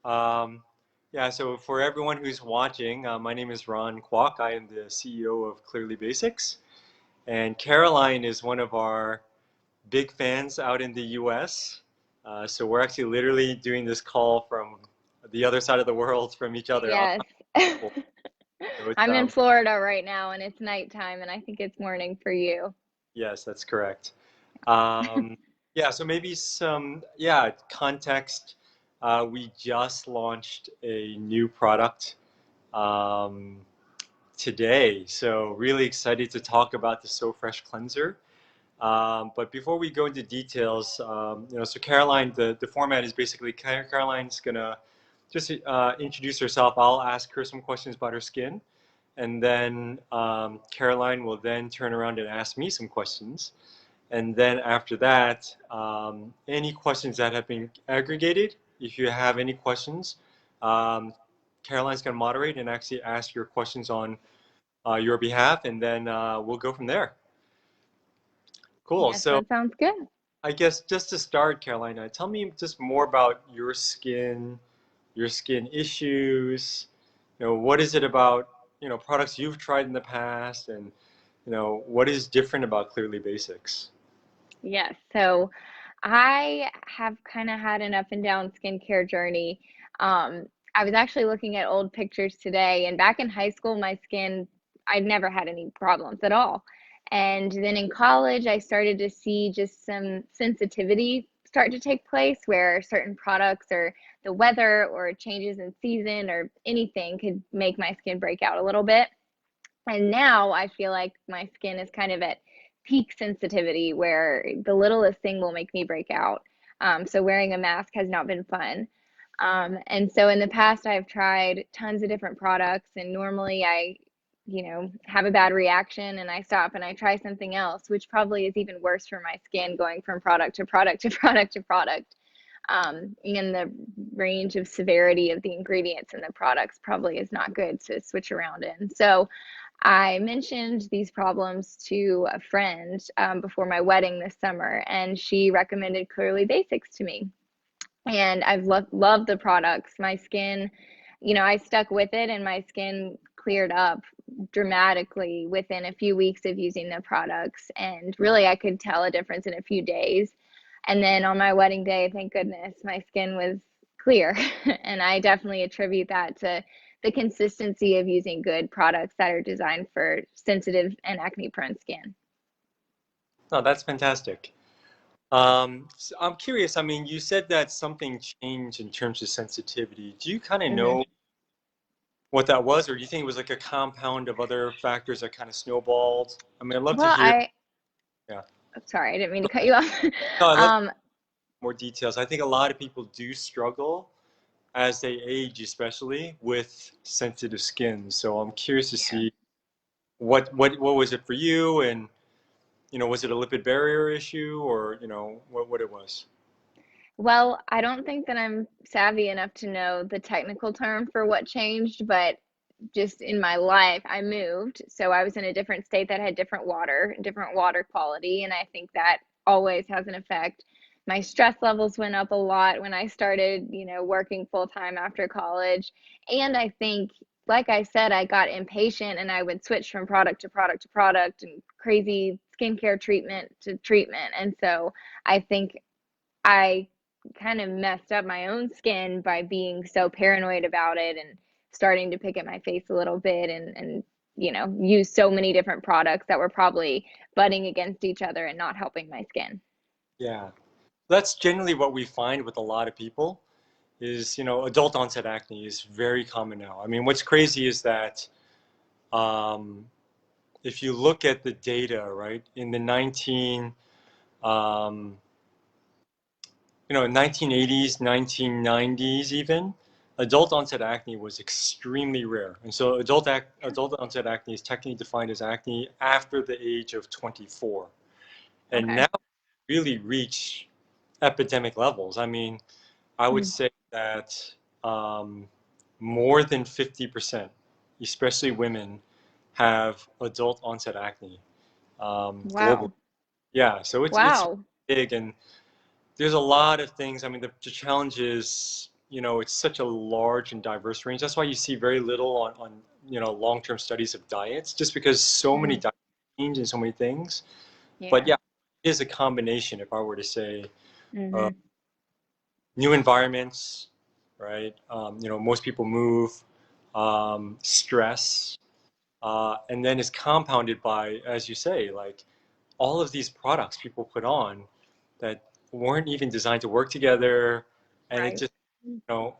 Um, yeah, so for everyone who's watching, my name is Ron Kwok. I am the CEO of Clearly Basics. And Caroline is one of our big fans out in the US. So we're actually literally doing this call from the other side of the world from each other. Yes. So it's, I'm in Florida right now and it's nighttime and I think it's morning for you. yes, that's correct. Um, yeah, so maybe some context. We just launched a new product um, today, so really excited to talk about the So Fresh cleanser. But before we go into details, so Caroline, the format is basically Caroline's gonna just introduce herself. I'll ask her some questions about her skin, and then Caroline will then turn around and ask me some questions. And then after that, any questions that have been aggregated, if you have any questions, um, Caroline's going to moderate and actually ask your questions on your behalf, and then we'll go from there. Cool. Yes, So that sounds good. I guess just to start, Caroline, tell me just more about your skin issues. What is it about, products you've tried in the past, and, what is different about Clearly Basics? Yes. So I have kind of had an up and down skincare journey. I was actually looking at old pictures today, and back in high school, my skin, I'd never had any problems at all. And then in college, I started to see just some sensitivity start to take place where certain products or the weather or changes in season or anything could make my skin break out a little bit. And now I feel like my skin is kind of at peak sensitivity where the littlest thing will make me break out. So wearing a mask has not been fun. And so in the past, I've tried tons of different products, and normally I have a bad reaction and I stop and I try something else, which probably is even worse for my skin going from product to product to product to product. And the range of severity of the ingredients in the products probably is not good to switch around in. So I mentioned these problems to a friend before my wedding this summer, and she recommended Clearly Basics to me. And I've loved the products. My skin, I stuck with it, and my skin cleared up dramatically within a few weeks of using the products. And really, I could tell a difference in a few days. And then on my wedding day, thank goodness, my skin was clear. And I definitely attribute that to the consistency of using good products that are designed for sensitive and acne prone skin. Oh, that's fantastic. So I'm curious. I mean, you said that something changed in terms of sensitivity. Do you kind of Hmm. know what that was, or do you think it was like a compound of other factors that kind of snowballed? I mean, I'd love to Well, hear. Yeah. sorry, I didn't mean to cut you off. No, I'd love um, more details. I think a lot of people do struggle as they age, especially with sensitive skin. So I'm curious to yeah. see what was it for you, and was it a lipid barrier issue, or what it was? Well, I don't think that I'm savvy enough to know the technical term for what changed, but just in my life, I moved. So I was in a different state that had different water quality, and I think that always has an effect. My stress levels went up a lot when I started, working full time after college. And I think, like I said, I got impatient and I would switch from product to product to product and crazy skincare treatment to treatment. And so I think I kind of messed up my own skin by being so paranoid about it and starting to pick at my face a little bit and use so many different products that were probably butting against each other and not helping my skin. Yeah, that's generally what we find with a lot of people. Is adult onset acne is very common now. I mean, what's crazy is that um, if you look at the data, right, in the um, 1980s, 1990s even, adult onset acne was extremely rare. And so adult onset acne is technically defined as acne after the age of 24. And Okay. now really reach epidemic levels. I mean, I would Mm. say that um, more than 50%, especially women, have adult onset acne globally. Wow. Yeah, so it's Wow. big, and there's a lot of things. I mean, the challenge is it's such a large and diverse range. That's why you see very little on long-term studies of diets, just because so many Mm, diets change and so many things. But yeah. yeah, it is a combination, if I were to say, of Hmm. new environments, right? Most people move, stress, and then it's compounded by, as you say, like all of these products people put on that weren't even designed to work together, and it Right. just,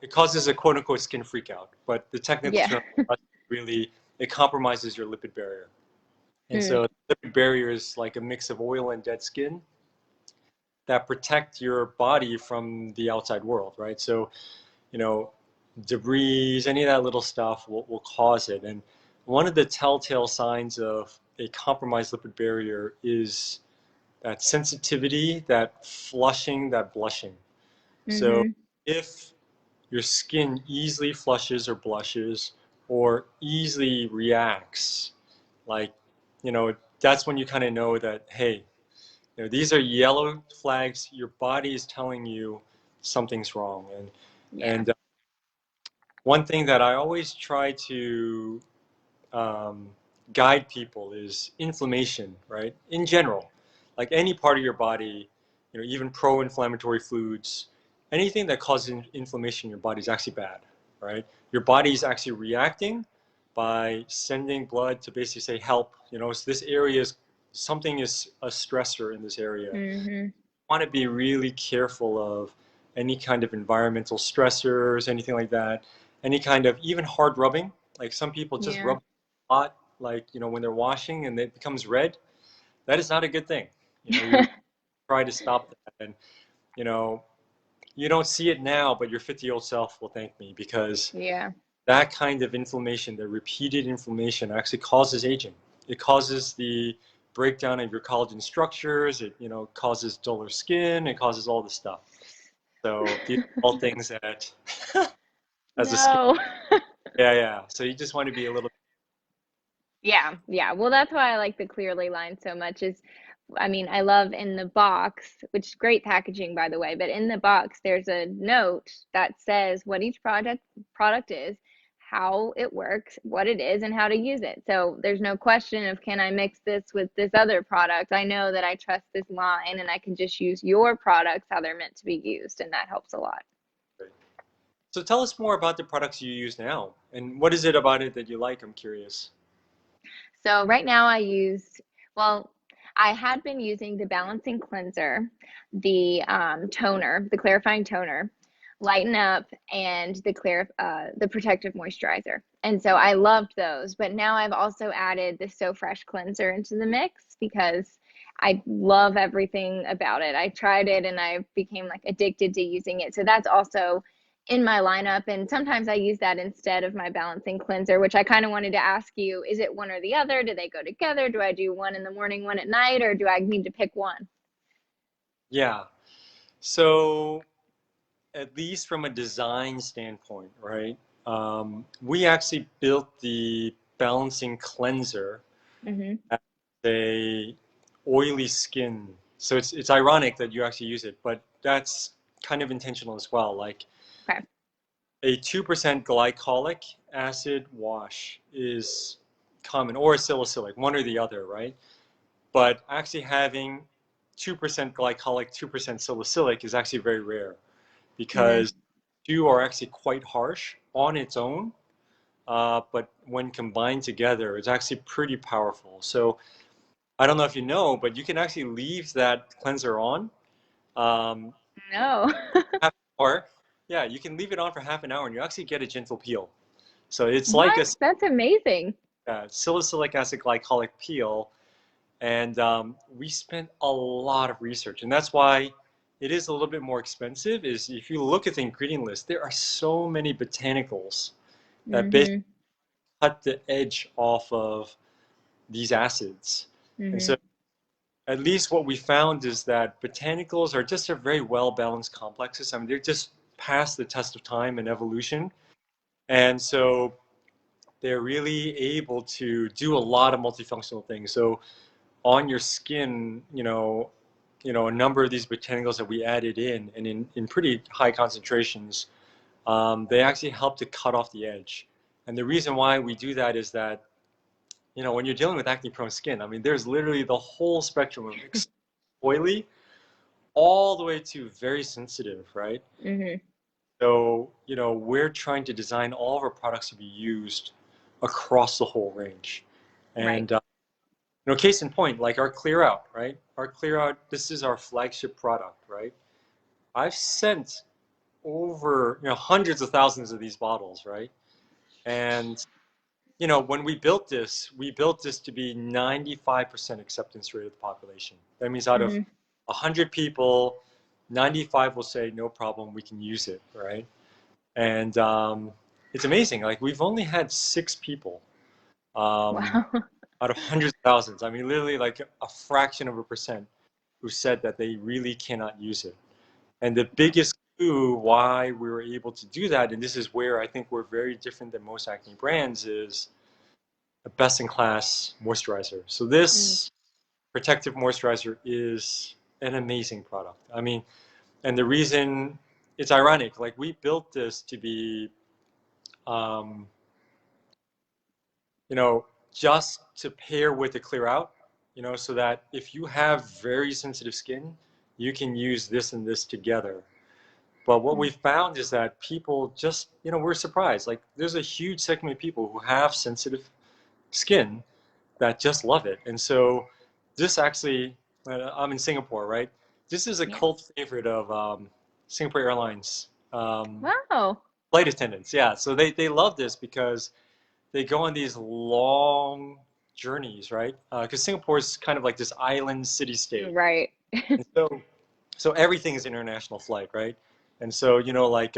it causes a quote unquote skin freak out. But the technical Yeah. term really, it compromises your lipid barrier. And Mm, so the lipid barrier is like a mix of oil and dead skin that protect your body from the outside world, right? So, you know, debris, any of that little stuff will cause it. And one of the telltale signs of a compromised lipid barrier is that sensitivity, that flushing, that blushing. So hmm. if your skin easily flushes or blushes or easily reacts, like, that's when you kind of know that, hey, these are yellow flags. Your body is telling you something's wrong. And Yeah. and one thing that I always try to um, guide people is inflammation, right? In general, like any part of your body, even pro-inflammatory foods, anything that causes inflammation in your body is actually bad, right? Your body is actually reacting by sending blood to basically say, help, so this area is, something is a stressor in this area. Hmm. Want to be really careful of any kind of environmental stressors, anything like that, any kind of even hard rubbing. Like some people just Yeah. rub a lot, like, when they're washing and it becomes red. That is not a good thing. You try to stop that. And, you know, you don't see it now, but your 50-year-old self will thank me because Yeah. that kind of inflammation, the repeated inflammation, actually causes aging. It causes the breakdown of your collagen structures. It, causes duller skin. It causes all this stuff. So these are all things that, as a skin, No. yeah, yeah. So you just want to be a little. Yeah, yeah. Well, that's why I like the Clearly line so much is I mean, I love in the box, which is great packaging by the way, but in the box there's a note that says what each product is, how it works, what it is, and how to use it. So there's no question of can I mix this with this other product? I know that I trust this line and I can just use your products how they're meant to be used, and that helps a lot. So tell us more about the products you use now, and what is it about it that you like? I'm curious. So right now I use, well, I had been using the balancing cleanser, the toner, the clarifying toner, lighten up, and the protective moisturizer. And so I loved those, but now I've also added the So Fresh cleanser into the mix because I love everything about it. I tried it and I became like addicted to using it. So that's also in my lineup, and sometimes I use that instead of my balancing cleanser, which I kind of wanted to ask you, is it one or the other? Do they go together? Do I do one in the morning, one at night, or do I need to pick one? Yeah. So at least from a design standpoint, right? We actually built the balancing cleanser Hmm. as a oily skin. So it's ironic that you actually use it, but that's kind of intentional as well. Like Okay. a 2% glycolic acid wash is common, or a salicylic, one or the other, right? But actually having 2% glycolic, 2% salicylic is actually very rare Mm, because two are actually quite harsh on its own, but when combined together, it's actually pretty powerful. So I don't know if you know, but you can actually leave that cleanser on um, no. half an hour. Yeah, you can leave it on for half an hour and you actually get a gentle peel. So it's like a What? That's amazing. salicylic acid glycolic peel. And we spent a lot of research. And that's why it is a little bit more expensive, is if you look at the ingredient list, there are so many botanicals that basically Hmm. cut the edge off of these acids. And Hmm. so at least what we found is that botanicals are just a very well balanced complexes. I mean, they're just past the test of time and evolution. And so they're really able to do a lot of multifunctional things. So on your skin, a number of these botanicals that we added in, and in pretty high concentrations, they actually help to cut off the edge. And the reason why we do that is that, when you're dealing with acne-prone skin, I mean, there's literally the whole spectrum of oily all the way to very sensitive, right? Hmm. So, we're trying to design all of our products to be used across the whole range. Right. And, case in point, like our Clear Out, right? Our Clear Out, this is our flagship product, right? I've sent over, hundreds of thousands of these bottles, right? And, when we built this to be 95% acceptance rate of the population. That means out of Hmm. 100 people, 95 will say, no problem, we can use it, right? And it's amazing. Like we've only had 6 people um, Wow. out of hundreds of thousands. I mean, literally like a fraction of a percent who said that they really cannot use it. And the biggest clue why we were able to do that, and this is where I think we're very different than most acne brands, is a best-in-class moisturizer. So Mm. this protective moisturizer is an amazing product. I mean, and the reason it's ironic, like we built this to be um, you know, just to pair with the Clear Out, so that if you have very sensitive skin, you can use this and this together. But what we Mm. found is that people just, we're surprised. Like there's a huge segment of people who have sensitive skin that just love it. And so this actually, I'm in Singapore, right? This is a Yeah. cult favorite of Singapore Airlines Wow. flight attendants. Yeah, so they love this because they go on these long journeys, right? Because Singapore is kind of like this island city-state, Right. and so everything is international flight, right? And so like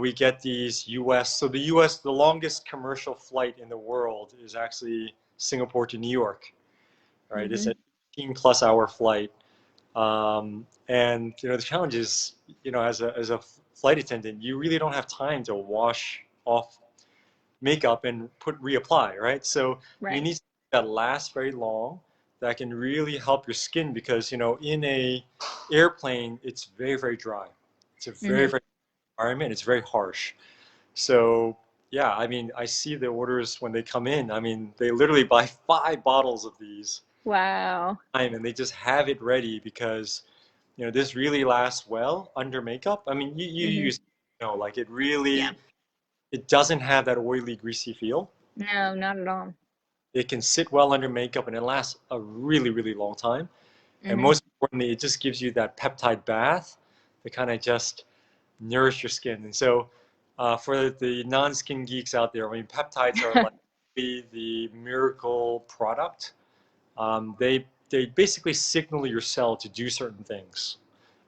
we get these U.S. So the U.S. the longest commercial flight in the world is actually Singapore to New York, right? It's Hmm. an 18-plus-hour flight, and the challenge is, as a flight attendant, you really don't have time to wash off makeup and reapply, right? So you Right. need something that lasts very long, that can really help your skin because in a airplane it's very, very dry. It's a very, Hmm. very environment. It's very harsh. So yeah, I mean, I see the orders when they come in. I mean, they literally buy 5 bottles of these Wow. and they just have it ready because this really lasts well under makeup. I mean, you Hmm. use like it Yeah. really, it doesn't have that oily, greasy feel. No, not at all. It can sit well under makeup and it lasts a really, really long time. And Hmm. most importantly, it just gives you that peptide bath to kind of just nourish your skin. And so, for the non-skin geeks out there, I mean, peptides are like the miracle product. They basically signal your cell to do certain things.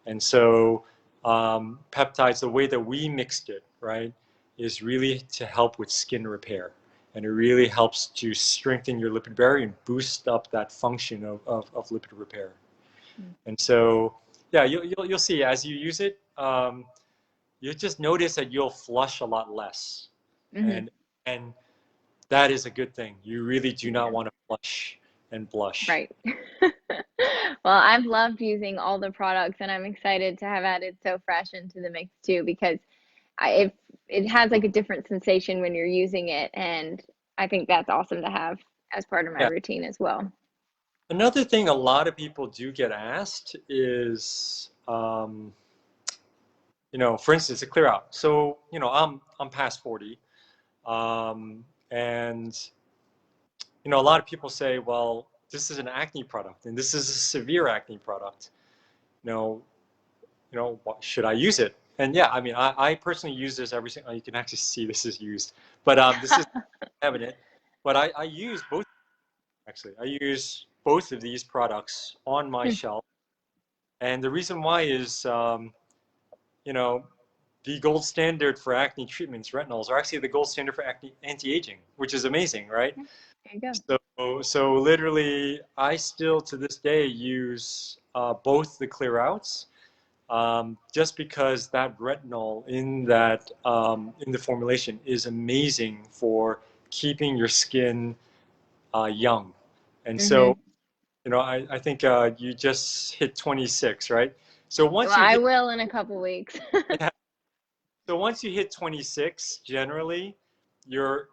And so, peptides, the way that we mixed it, right, is really to help with skin repair. And it really helps to strengthen your lipid barrier and boost up that function of lipid repair. And so, yeah, you'll see as you use it, you'll just notice that you'll flush a lot less. Hmm. And and that is a good thing. You really do not Yeah. want to flush and blush. Right. Well, I've loved using all the products, and I'm excited to have added So Fresh into the mix too, because it has like a different sensation when you're using it, and I think that's awesome to have as part of my Yeah. routine as well. Another thing a lot of people do get asked is, for instance, a Clear Out. So, I'm past 40, and a lot of people say, well, this is an acne product, and this is a severe acne product. You know, should I use it? And yeah, I mean, I personally use this every single. You can actually see this is used, but this is evident. But I use both. Actually, I use both of these products on my shelf, and the reason why is, you know, the gold standard for acne treatments, retinols, are actually the gold standard for acne anti-aging, which is amazing, right? There you go. So literally, I still to this day use both the Clear Outs, just because that retinol in the formulation is amazing for keeping your skin young. And Hmm. so, I think you just hit 26, right? So Well, once you I hit, will in a couple weeks. So once you hit 26, generally, your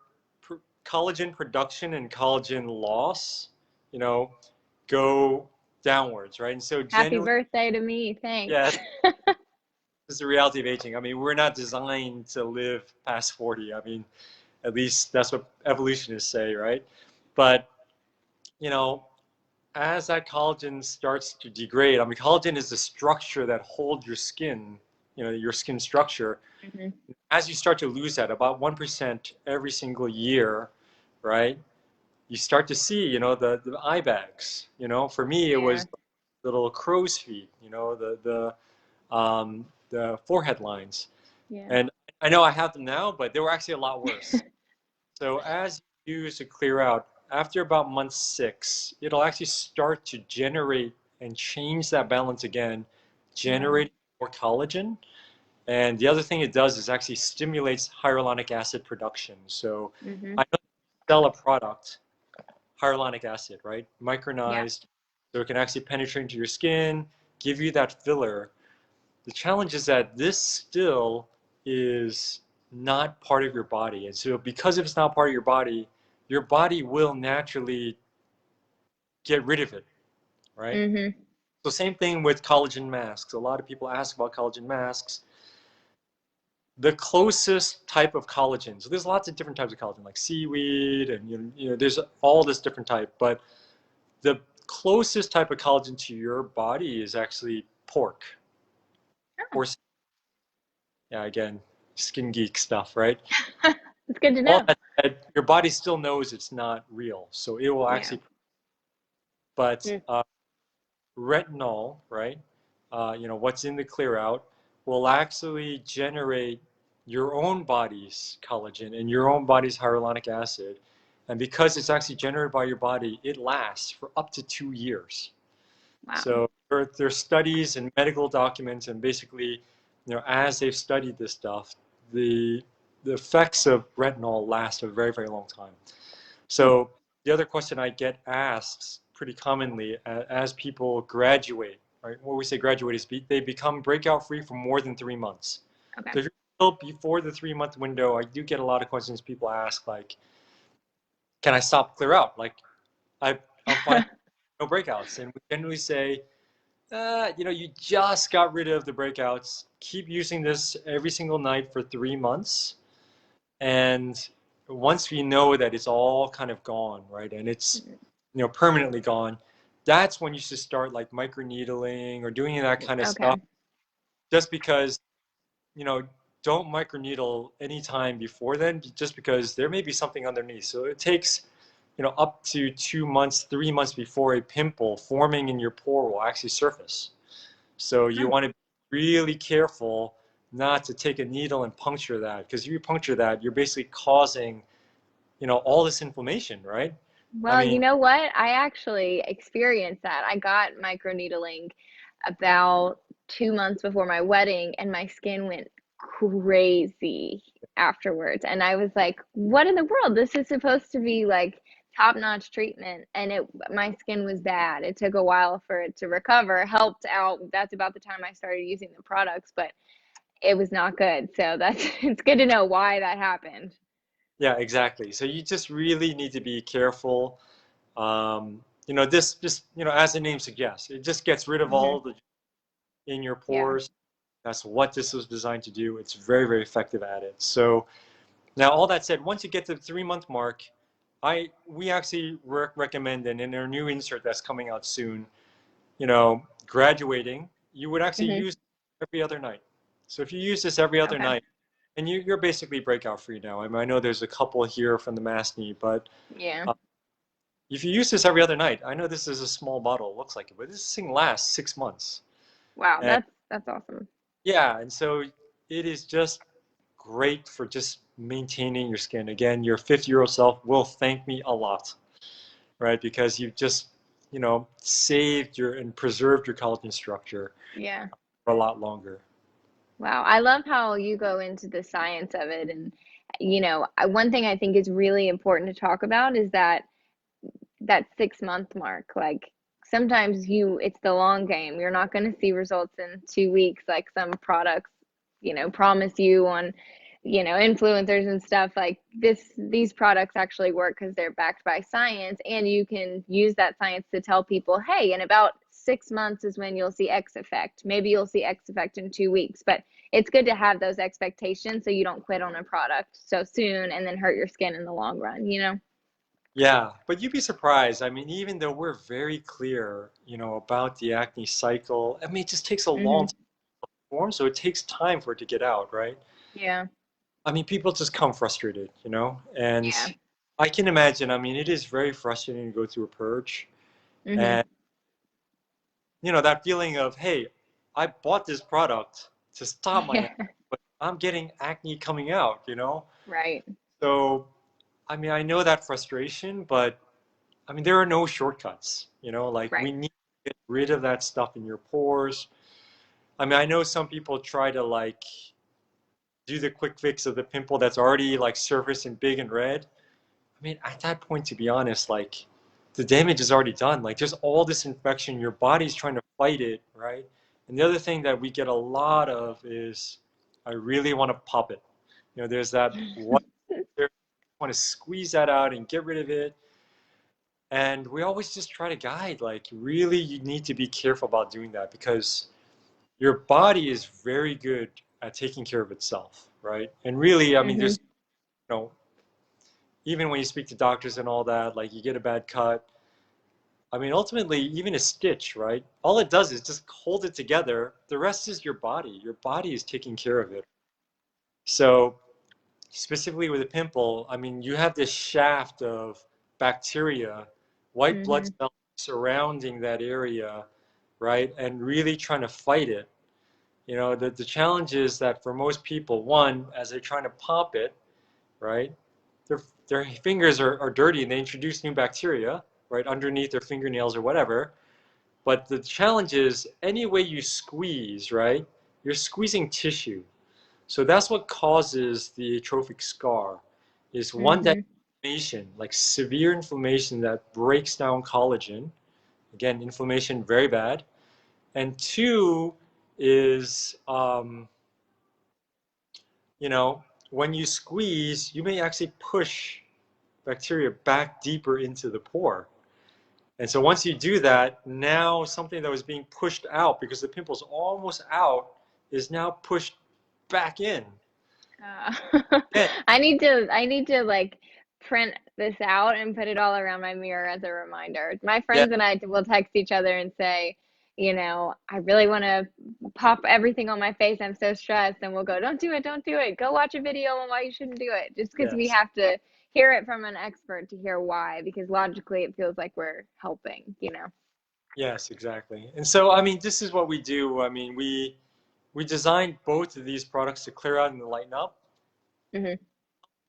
collagen production and collagen loss, you know, go downwards, right? And so Happy generally, birthday to me. Thanks. yeah, this is the reality of aging. I mean, we're not designed to live past 40. I mean, at least that's what evolutionists say, right? But, you know, as that collagen starts to degrade, I mean, collagen is the structure that holds your skin, your skin structure. Hmm. As you start to lose that, about 1% every single year, right? You start to see, the eye bags. For me, it Yeah. was little crow's feet, the forehead lines. Yeah. And I know I have them now, but they were actually a lot worse. So as you use to clear out, after about month 6, it'll actually start to generate and change that balance again, Wow. generate more collagen. And the other thing it does is actually stimulates hyaluronic acid production. So Hmm. I know you sell a product, hyaluronic acid, right? Yeah. Micronized, so it can actually penetrate into your skin, give you that filler. The challenge is that this still is not part of your body. And so because it's not part of your body will naturally get rid of it, right? Hmm. So same thing with collagen masks. A lot of people ask about collagen masks. The closest type of collagen. So there's lots of different types of collagen, like seaweed, and there's all this different type. But the closest type of collagen to your body is actually pork. Oh, Or yeah, again, skin geek stuff, right? it's good to All know. that said, your body still knows it's not real, so it will Yeah. actually. But Mm. retinol, right? What's in the clear out will actually generate your own body's collagen and your own body's hyaluronic acid. And because it's actually generated by your body, it lasts for up to 2 years. Wow. So there are studies and medical documents, and basically, as they've studied this stuff, the the effects of retinol last a very, very long time. Hmm. So the other question I get asked pretty commonly as people graduate, right? What we say graduate is they become breakout free for more than 3 months. Okay. So if you're still before the 3 month window, I do get a lot of questions people ask like, can I stop clear out? Like I'm fine, no breakouts. And we generally say, you just got rid of the breakouts. Keep using this every single night for 3 months. And once we know that it's all kind of gone, right, and it's permanently gone, that's when you should start like microneedling or doing that kind of stuff. Okay. Just because you know, don't microneedle anytime before then, just because there may be something underneath. So it takes up to 2 months, 3 months before a pimple forming in your pore will actually surface. So you Hmm. want to be really careful not to take a needle and puncture that, because if you puncture that, you're basically causing all this inflammation, right? I Well, you mean, know what? I actually experienced that. I got microneedling about 2 months before my wedding, and my skin went crazy afterwards. And I was like, what in the world? This is supposed to be like top-notch treatment. And my skin was bad. It took a while for it to recover. Helped out. That's about the time I started using the products, but it was not good. So that's it's good to know why that happened. yeah, exactly. So you just really need to be careful. This just, as the name suggests, it just gets rid of Hmm. all the in your Yeah. pores. That's what this was designed to do. It's very, very effective at it. So now, all that said, once you get to the 3 month mark, we actually recommend, and in our new insert that's coming out soon, graduating, you would actually Hmm. use every other night. So if you use this every other Okay. night, and you're basically breakout free now. I mean, I know there's a couple here from the mass knee, but Yeah. uh, if you use this every other night, I know this is a small bottle, it looks like it, but this thing lasts 6 months. Wow, And that's awesome. yeah, and so it is just great for just maintaining your skin. Again, your 50-year-old self will thank me a lot, right? Because you've just, saved your and preserved your collagen structure Yeah. for a lot longer. Wow. I love how you go into the science of it. And, one thing I think is really important to talk about is that 6 month mark. Like sometimes it's the long game. You're not going to see results in 2 weeks like some products promise you on, influencers and stuff like these products actually work because they're backed by science, and you can use that science to tell people, hey, in about 6 months is when you'll see X effect. Maybe you'll see X effect in 2 weeks, but it's good to have those expectations so you don't quit on a product so soon and then hurt your skin in the long run. Yeah, but you'd be surprised. I mean, even though we're very clear, about the acne cycle, I mean, it just takes a long Hmm. time to form, so it takes time for it to get out, right? Yeah. I mean, people just come frustrated, and Yeah. I can imagine. I mean, it is very frustrating to go through a purge, Hmm. and that feeling of, hey, I bought this product to stop my Yeah. acne, but I'm getting acne coming out. Right. So, I mean, I know that frustration, but I mean, there are no shortcuts, like we Right. need to get rid of that stuff in your pores. I mean, I know some people try to like do the quick fix of the pimple that's already like surfaced and big and red. I mean, at that point, to be honest, like the damage is already done. Like there's all this infection, your body's trying to fight it, right? And the other thing that we get a lot of is, I really want to pop it. There's that one, there, want to squeeze that out and get rid of it. And we always just try to guide, like, really, you need to be careful about doing that because your body is very good at taking care of itself, right? And really, I mean, Hmm. there's, you know, even when you speak to doctors and all that, like you get a bad cut. I mean, ultimately, even a stitch, right? All it does is just hold it together. The rest is your body. Your body is taking care of it. So, specifically with a pimple, I mean, you have this shaft of bacteria, white blood Hmm. cells surrounding that area, right? And really trying to fight it. The challenge is that for most people, one, as they're trying to pop it, right, their fingers are dirty and they introduce new bacteria, right, underneath their fingernails or whatever. But the challenge is any way you squeeze, right, you're squeezing tissue. So that's what causes the atrophic scar is one, that Hmm. inflammation, like severe inflammation that breaks down collagen. Again, inflammation, very bad. And two is, you know, when you squeeze, you may actually push bacteria back deeper into the pore. And so once you do that, now something that was being pushed out because the pimple's almost out is now pushed back in. Again, I need to like print this out and put it all around my mirror as a reminder. My yeah, friends and I will text each other and say, I really want to pop everything on my face. I'm so stressed. And we'll go, don't do it, don't do it. Go watch a video on why you shouldn't do it. Just because we yes. have to hear it from an expert to hear why, because logically it feels like we're helping. Yes, exactly. And so, I mean, this is what we do. I mean, we designed both of these products to clear out and lighten up, Hmm.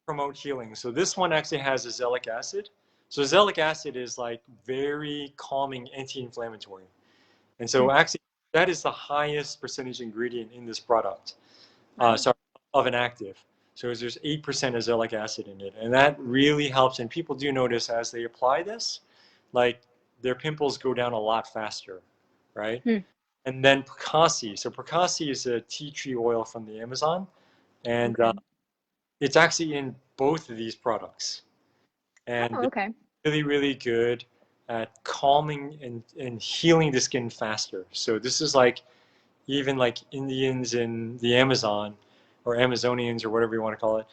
promote healing. So this one actually has azelaic acid. So azelaic acid is like very calming, anti-inflammatory. And so actually, that is the highest percentage ingredient in this product. Wow. Sorry, of an active. So there's 8% azelaic acid in it, and that really helps. And people do notice as they apply this, like their pimples go down a lot faster, right? Hmm. And then Prakasi. So Prakasi is a tea tree oil from the Amazon, and Okay. it's actually in both of these products, and Oh, they're okay. really, really good at calming and healing the skin faster. So this is like even like Indians in the Amazon or Amazonians or whatever you want to call it,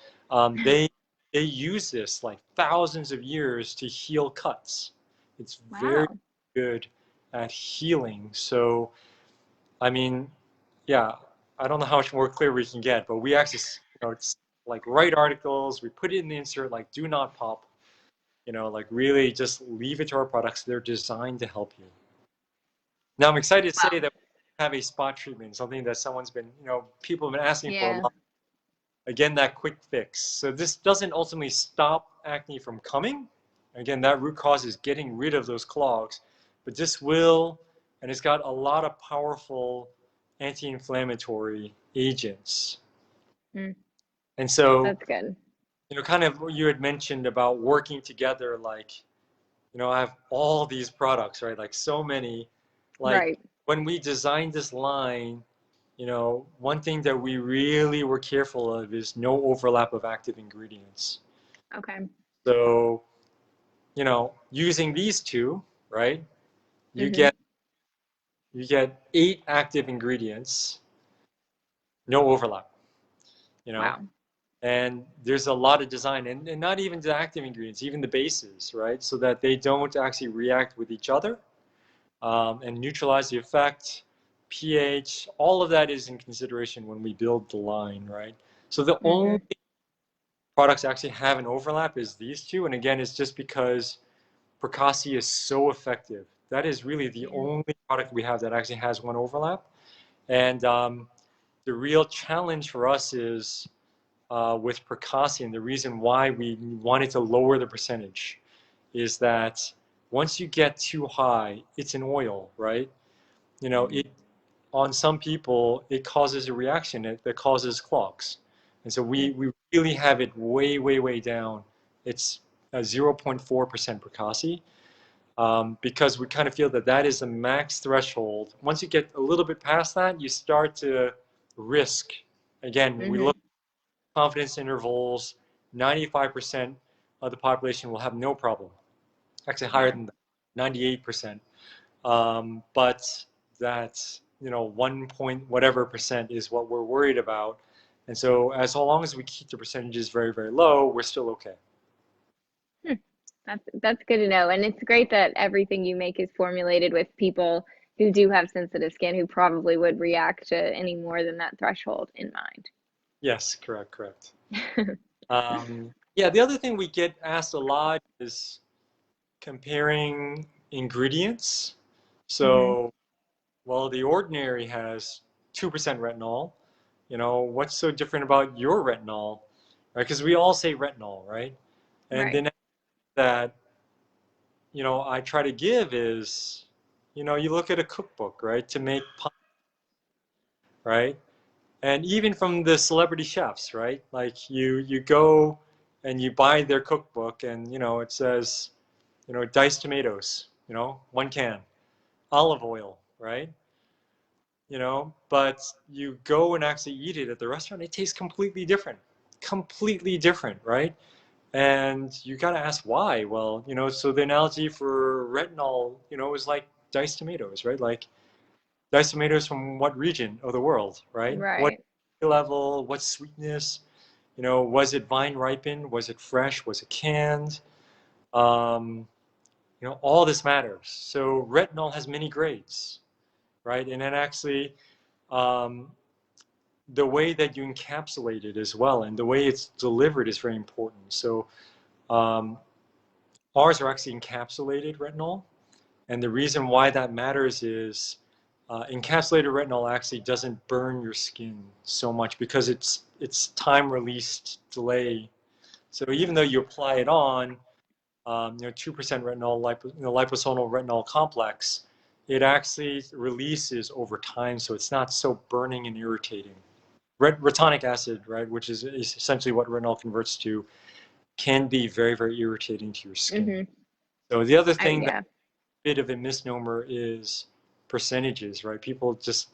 they use this like thousands of years to heal cuts. It's very Wow. good at healing. So I mean, yeah, I don't know how much more clear we can get, but we actually, it's like write articles, we put it in the insert, like do not pop, like really just leave it to our products. They're designed to help you. Now I'm excited to say Wow. that we have a spot treatment, something that someone's been, people have been asking for a Yeah. lot. Again, that quick fix. So this doesn't ultimately stop acne from coming. Again, that root cause is getting rid of those clogs, but this will, and it's got a lot of powerful anti-inflammatory agents. Mm, And so, that's good. kind of what you had mentioned about working together, like, I have all these products, right? Like so many, like Right. when we designed this line, one thing that we really were careful of is no overlap of active ingredients. Okay. So, using these two, right? You Mm-hmm. get you get 8 active ingredients, no overlap, you know. Wow. And there's a lot of design, and not even the active ingredients, even the bases, right? So that they don't actually react with each other, and neutralize the effect, pH, all of that is in consideration when we build the line, right? So the Mm-hmm. only products actually have an overlap is these two. And again, it's just because Percassi is so effective. That is really the Yeah. only product we have that actually has one overlap. And the real challenge for us is with Percassi, and the reason why we wanted to lower the percentage is that once you get too high, it's an oil, right? Mm-hmm. It on some people it causes a reaction that causes clogs, and so we really have it way way way down. It's 0.4% Percassi, because we kind of feel that that is the max threshold. Once you get a little bit past that, you start to risk. Again, we Mm-hmm. look at confidence intervals. 95% of the population will have no problem. Actually, higher Yeah. than that, 98%. But that 1 point whatever percent is what we're worried about. And so as long as we keep the percentages very, very low, we're still okay. Hmm. That's good to know. And it's great that everything you make is formulated with people who do have sensitive skin who probably would react to any more than that threshold in Yes, correct, correct. Yeah, the other thing we get asked a lot is comparing ingredients. mind. So, well, the ordinary has 2% retinol. What's so different about your retinol? Right? Because we all say retinol, right? And Right. then that, I try to give is, you look at a cookbook, right, to make pie, right? And even from the celebrity chefs, right? Like you go and you buy their cookbook, and it says, diced tomatoes, 1 can, olive oil, right? But you go and actually eat it at the restaurant, it tastes completely different, right? And you got to ask why. Well, so the analogy for retinol, is like diced tomatoes, right? Like diced tomatoes from what region of the world, right? What Right. level, what sweetness, was it vine ripened? Was it fresh? Was it canned? Um, all this matters. So retinol has many grades, right? And then actually, um, the way that you encapsulate it as well, and the way it's delivered is very important. So um, ours are actually encapsulated retinol. And the reason why that matters is encapsulated retinol actually doesn't burn your skin so much because it's time released delay. So even though you apply it on, 2% retinol, liposomal retinol complex, it actually releases over time, so it's not so burning and irritating. Retinic acid, right, which is essentially what retinol converts to, can be very, very irritating to your skin. Mm-hmm. So the other thing that Yeah. bit of a misnomer is percentages, right? People just,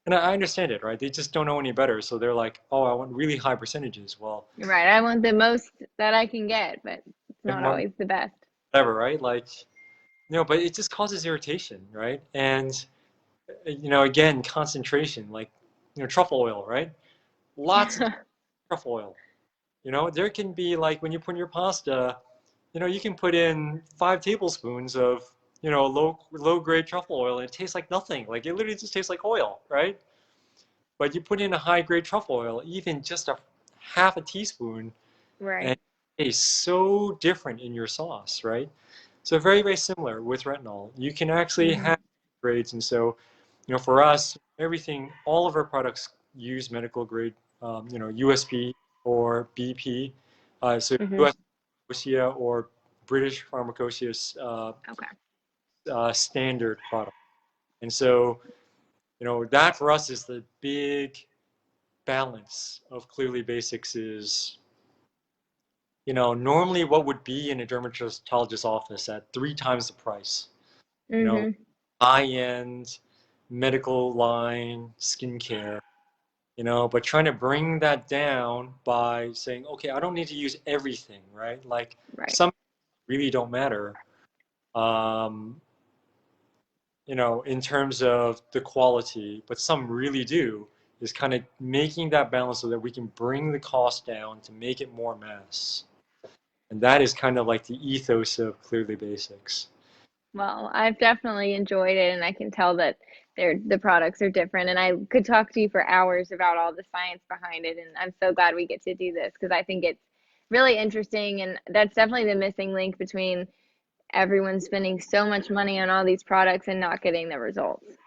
and I understand it, right? They just don't know any better. So they're like, oh, I want really high percentages. Well, Right. I want the most that I can get, but it's I not want always the best. whatever, right? Like, but it just causes irritation, right? And, again, concentration, like, truffle oil, right? Lots of truffle oil. There can be like when you put in your pasta, you can put in 5 tablespoons of, low grade truffle oil, and it tastes like nothing. Like it literally just tastes like oil, right? But you put in a high grade truffle oil, even just a half a teaspoon, and Right. it tastes so different in your sauce, right? So very, very similar with retinol. You can actually Mm-hmm. have grades, and so, for us, all of our products use medical grade, USP or BP, so Mm-hmm. US Pharmacopoeia or British Pharmacopoeia's Okay. standard product. And so, that for us is the big balance of Clearly Basics is, normally what would be in a dermatologist's office at 3 times the price, you know, Mm-hmm. high end medical line skincare, but trying to bring that down by saying, okay, I don't need to use everything, right? Like Right. some really don't matter, um, in terms of the quality, but some really do, is kind of making that balance so that we can bring the cost down to make it more mass. And that is kind of like the ethos of Clearly Basics. Well, I've definitely enjoyed it, and I can tell that the products are different. And I could talk to you for hours about all the science behind it. And I'm so glad we get to do this because I think it's really interesting. And that's definitely the missing link between everyone spending so much money on all these products and not getting the results.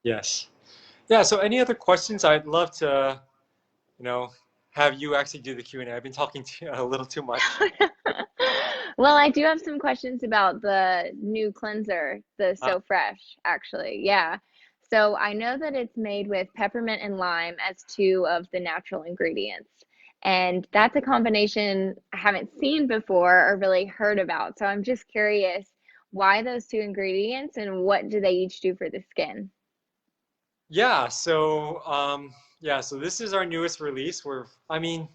Yes. Yeah, so any other questions? I'd love to, you know, have you actually do the Q&A. I've been talking to you a little too much. Well, I do have some questions about the new cleanser, the Uh, So Fresh, actually. Yeah. So I know that it's made with peppermint and lime as two of the natural ingredients. And that's a combination I haven't seen before or really heard about. So I'm just curious why those two ingredients and what do they each do for the skin? yeah, so this is our newest release where, I mean,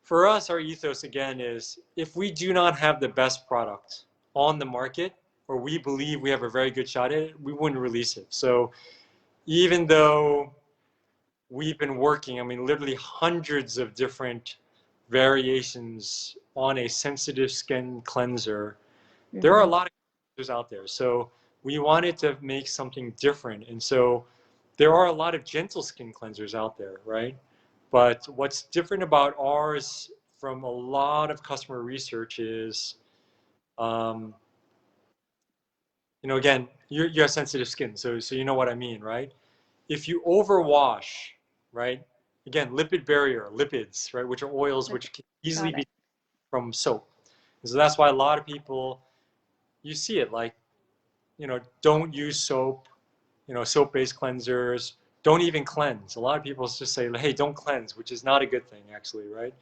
for us, our ethos again is if we do not have the best product on the market, or we believe we have a very good shot at it, we wouldn't release it. So even though we've been working, I mean, literally hundreds of different variations on a sensitive skin cleanser, there are a Hmm. lot of cleansers out there. So we wanted to make something different. And so there are a lot of gentle skin cleansers out there, right? But what's different about ours from a lot of customer research is, um, again, you have sensitive skin, so you know what I mean, right? If you overwash, right? Again, lipid barrier, lipids, right, which are oils which can easily Got be it. from soap. And so that's why a lot of people, you see it like, don't use soap, soap-based cleansers, don't even cleanse. A lot of people just say, hey, don't cleanse, which is not a good thing, actually, right?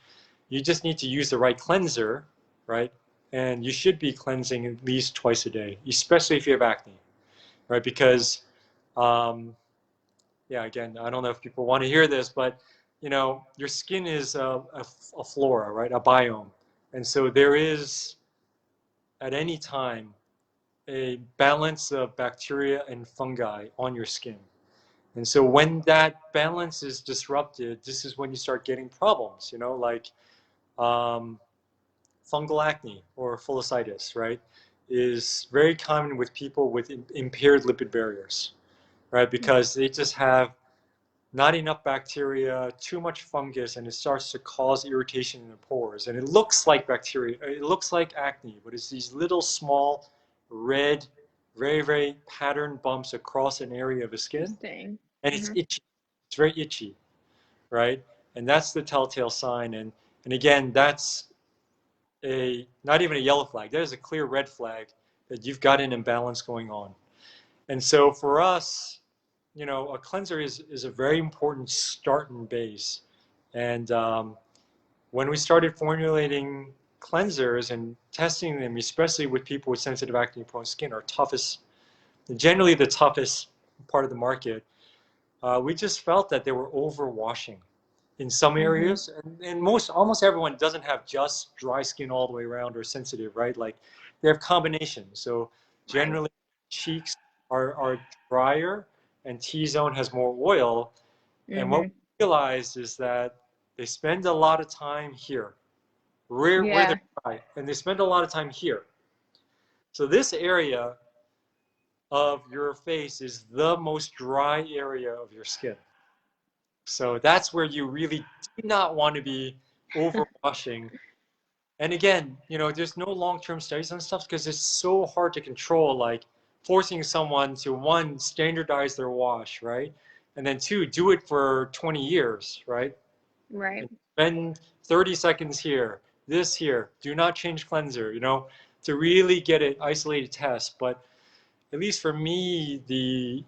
You just need to use the right cleanser, right? And you should be cleansing at least twice a day, especially if you have acne, right? Because, um, yeah, again, I don't know if people want to hear this, but your skin is a flora, right? A biome. And so there is, at any time, a balance of bacteria and fungi on your skin. And so when that balance is disrupted, this is when you start getting problems, like um, fungal acne or folliculitis, right, is very common with people with impaired lipid barriers, right, because they just have not enough bacteria, too much fungus, and it starts to cause irritation in the pores. And it looks like bacteria, it looks like acne, but it's these little small red, very, very patterned bumps across an area of the skin, Interesting. and it's Hmm. itchy. It's very itchy, right? And that's the telltale sign. And again, that's a not even a yellow flag. There's a clear red flag that you've got an imbalance going on. And so for us, a cleanser is a very important start and base. And when we started formulating cleansers and testing them, especially with people with sensitive acne-prone skin, our toughest, generally the toughest part of the market, we just felt that they were overwashing in some Hmm. areas, and almost everyone doesn't have just dry skin all the way around or sensitive, right? Like they have combinations. So Right. generally, cheeks are drier, and T-zone has more oil. And what Hmm. we realized is that they spend a lot of time here, where they're Yeah. dry, and they spend a lot of time here. So this area of your face is the most dry area of your skin. So that's where you really do not want to be overwashing. And again, there's no long-term studies on stuff because it's so hard to control, like forcing someone to one, standardize their wash, right? And then two, do it for 20 years, right? Right. And spend 30 seconds here, this here, do not change cleanser, to really get it isolated test. But at least for me, the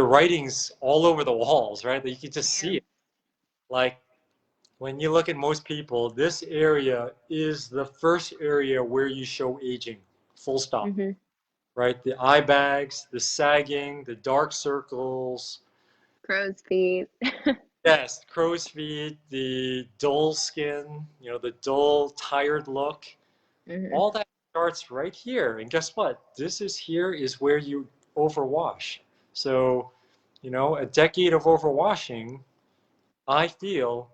writing's all over the walls, right? That you can just Yeah. see it. Like when you look at most people, this area is the first area where you show aging, full stop, Hmm. right? The eye bags, the sagging, the dark circles, Crow's feet. yes, crow's feet, the dull skin, the dull, tired look. Hmm. All that starts right here. And guess what? This is here is where you overwash. So, a decade of overwashing, I feel,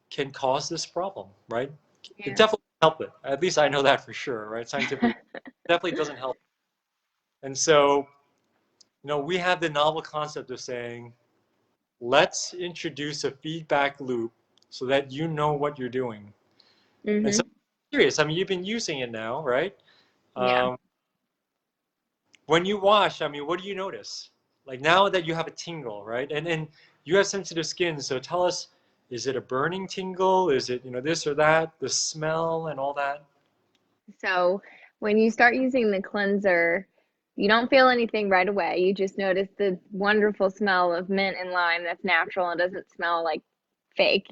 can cause this problem, right? It Yeah. definitely help it. At least I know that for sure, right? Scientifically, definitely doesn't help. And so, we have the novel concept of saying, let's introduce a feedback loop so that you know what you're doing. And so, Hmm. I'm curious. I mean, you've been using it now, right? Yeah. Um, when you wash, I mean, what do you notice? Like now that you have a tingle, right? And you have sensitive skin, so tell us, is it a burning tingle? Is it, this or that, the smell and all that? So when you start using the cleanser, you don't feel anything right away. You just notice the wonderful smell of mint and lime that's natural and doesn't smell like fake.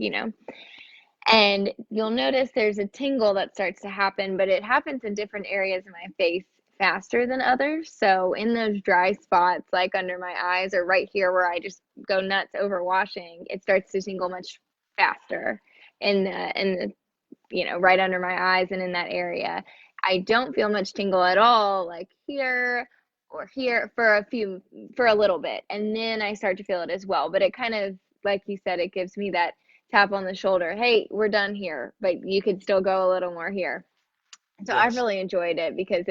And you'll notice there's a tingle that starts to happen, but it happens in different areas of my face faster than others. So in those dry spots, like under my eyes or right here where I just go nuts over washing, it starts to tingle much faster in the right under my eyes and in that area. I don't feel much tingle at all, like here or here for a little bit. And then I start to feel it as well. But it kind of, like you said, it gives me that tap on the shoulder. Hey, we're done here, but you could still go a little more here. So I've Yes. really enjoyed it because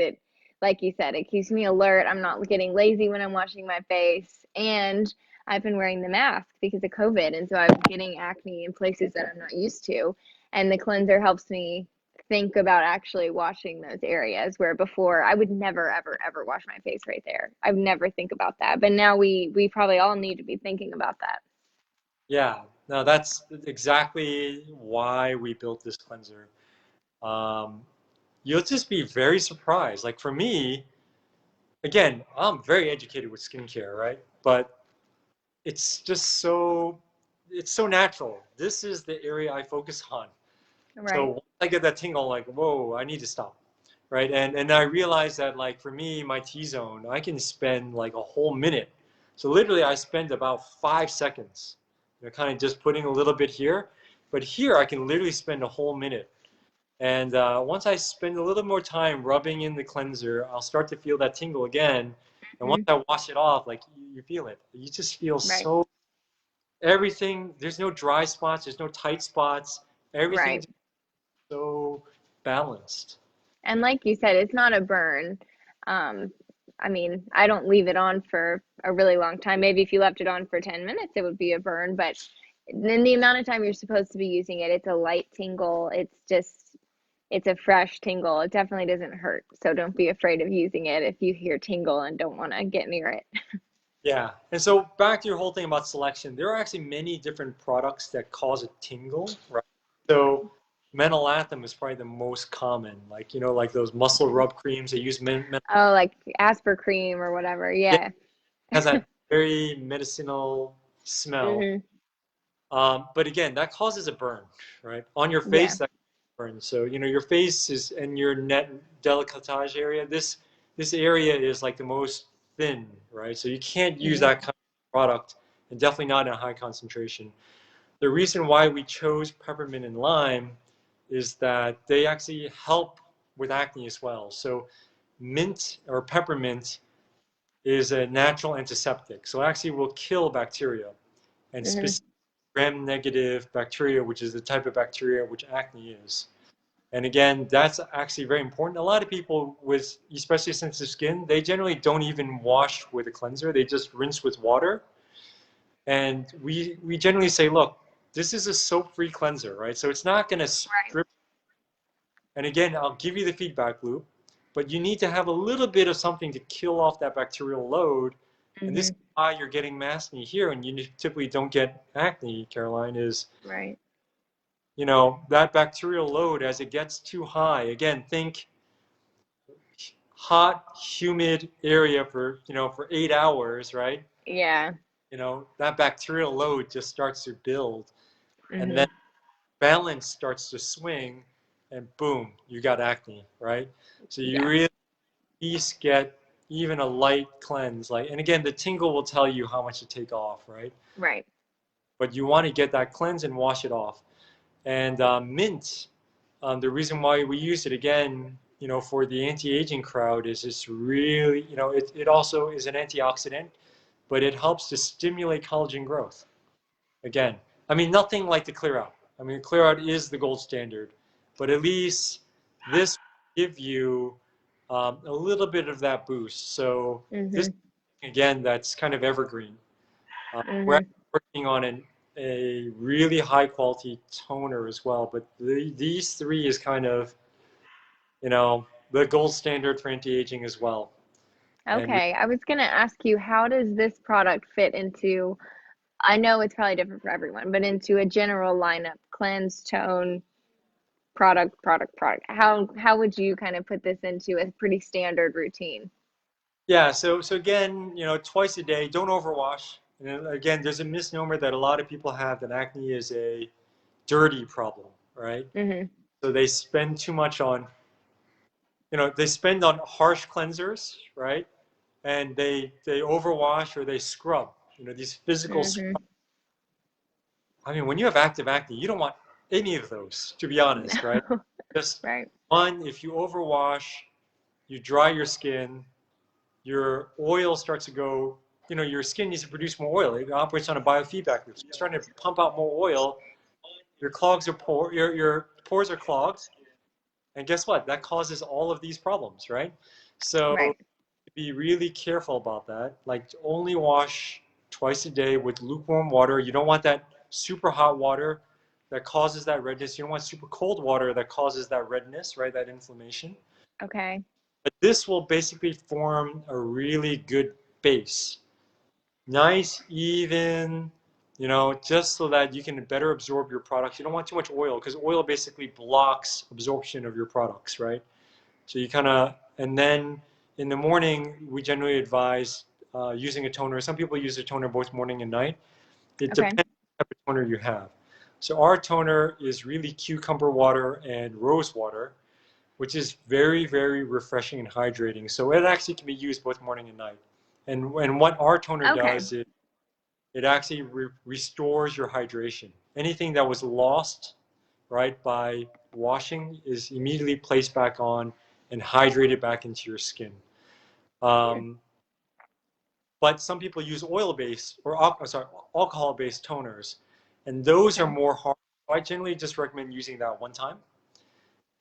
like you said, it keeps me alert. I'm not getting lazy when I'm washing my face. And I've been wearing the mask because of COVID. And so I'm getting acne in places that I'm not used to. And the cleanser helps me think about actually washing those areas where before I would never, ever, ever wash my face right there. I would never think about that. But now we probably all need to be thinking about that. Yeah. No, that's exactly why we built this cleanser. Um, you'll just be very surprised. Like for me, again, I'm very educated with skincare, right? But it's just it's so natural. This is the area I focus on. So Right. once I get that tingle, like, whoa, I need to stop, right? And I realized that like for me, my T zone, I can spend like a whole minute. So literally, I spend about 5 seconds, kind of just putting a little bit here. But here, I can literally spend a whole minute. And once I spend a little more time rubbing in the cleanser, I'll start to feel that tingle again. And once Mhm. I wash it off, like you feel it. You just feel Right. so everything. There's no dry spots. There's no tight spots. Everything Right. so balanced. And like you said, it's not a burn. Um, I mean, I don't leave it on for a really long time. Maybe if you left it on for 10 minutes, it would be a burn, but in the amount of time you're supposed to be using it, it's a light tingle. It's a fresh tingle. It definitely doesn't hurt. So don't be afraid of using it if you hear tingle and don't want to get near it. Yeah. And so back to your whole thing about selection, there are actually many different products that cause a tingle, right? So mentholatum is probably the most common, like, like those muscle rub creams. They use Oh, like Asper cream or whatever. yeah, it Yeah. has that very medicinal smell. Hmm. But again, that causes a burn, right? On your Yeah. face, that burn. So, your face is and your net décolletage area. This area is like the most thin, right? So you can't use Hmm. that kind of product, and definitely not in a high concentration. The reason why we chose peppermint and lime is that they actually help with acne as well. So mint or peppermint is a natural antiseptic. So it actually will kill bacteria and Hmm. specifically gram-negative bacteria, which is the type of bacteria which acne is. And again, that's actually very important. A lot of people with especially sensitive skin, they generally don't even wash with a cleanser. They just rinse with water. And we generally say, look, this is a soap-free cleanser, right? So it's not going to Right. strip. And again, I'll give you the feedback loop, but you need to have a little bit of something to kill off that bacterial load. And this is Hmm. why you're getting maskne here, and you typically don't get acne, Caroline, is Right. that bacterial load as it gets too high. Again, think hot, humid area for 8 hours, right? Yeah. That bacterial load just starts to build, and then Hmm. balance starts to swing, and boom, you got acne, right? So you Yeah. really at least get even a light cleanse, like, and again, the tingle will tell you how much to take off, right? Right. But you want to get that cleanse and wash it off. And mint, the reason why we use it again, for the anti-aging crowd is it's really, it also is an antioxidant, but it helps to stimulate collagen growth. Again, I mean, nothing like the clear out. I mean, clear out is the gold standard, but at least this will give you a little bit of that boost. So this, Mhm. again, that's kind of evergreen. We're Mhm. actually working on a really high quality toner as well, but these three is kind of, the gold standard for anti-aging as well. And Okay. I was gonna ask you, how does this product fit into, I know it's probably different for everyone, but into a general lineup, cleanse, tone, product. How would you kind of put this into a pretty standard routine? yeah, so again, twice a day, don't overwash. And again, there's a misnomer that a lot of people have that acne is a dirty problem, right? Mhm. So they spend too much on, they spend on harsh cleansers, right? And they overwash or they scrub, these physical. Mhm. I mean, when you have active acne, you don't want any of those, to be honest, right? No. Just Right. one, if you overwash, you dry your skin, your oil starts to go, your skin needs to produce more oil. It operates on a biofeedback loop. So you're starting to pump out more oil. Your pores are clogged. And guess what? That causes all of these problems, right? So Right. be really careful about that. Like only wash twice a day with lukewarm water. You don't want that super hot water that causes that redness. You don't want super cold water that causes that redness, right? That inflammation. Okay. But this will basically form a really good base. Nice, even, just so that you can better absorb your products. You don't want too much oil because oil basically blocks absorption of your products, right? So you kind of, and then in the morning, we generally advise using a toner. Some people use a toner both morning and night. It Okay. depends on the type of toner you have. So our toner is really cucumber water and rose water, which is very, very refreshing and hydrating. So it actually can be used both morning and night. And what our toner Okay. does is it actually restores your hydration. Anything that was lost, right, by washing is immediately placed back on and hydrated back into your skin. Sure. Um, but some people use oil-based or alcohol-based toners, and those are Okay. more harsh. I generally just recommend using that one time,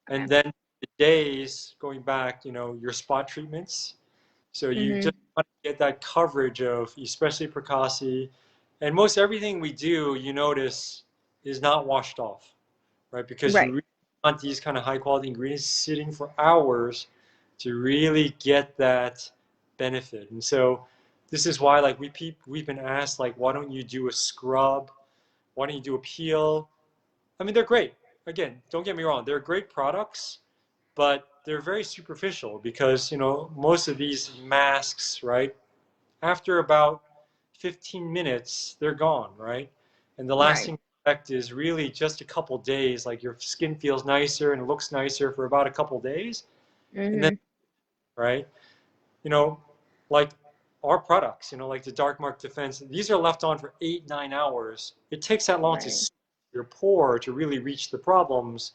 and Okay. then the days going back, your spot treatments. So you just Mhm. want to get that coverage of especially precocity, and most everything we do, you notice, is not washed off, right? Because you Right. really want these kind of high quality ingredients sitting for hours to really get that benefit. And so this is why, like, we've been asked, like, why don't you do a scrub? Why don't you do a peel? I mean, they're great. Again, don't get me wrong, they're great products, but they're very superficial because, most of these masks, right? After about 15 minutes, they're gone, right? And the Right. lasting effect is really just a couple days. Like your skin feels nicer and looks nicer for about a couple days. And then, Mhm. right, you know, like our products, like the Dark Mark Defense, these are left on for 8, 9 hours. It takes that long to Right. your pore to really reach the problems,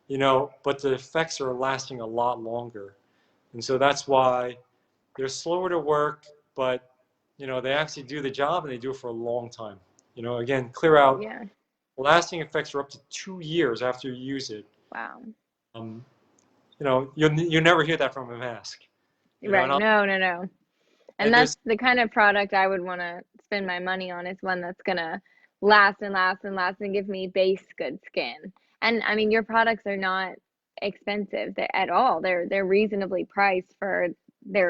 but the effects are lasting a lot longer. And so that's why they're slower to work, but they actually do the job and they do it for a long time. Again, clear out. Yeah. Lasting effects are up to 2 years after you use it. Wow. Um, you never hear that from a mask. And Right. I'll, No, no, no. And and that's there's the kind of product I would want to spend my money on, is one that's gonna last and last and last and give me base good skin. And I mean, your products are not expensive at all. They're reasonably priced for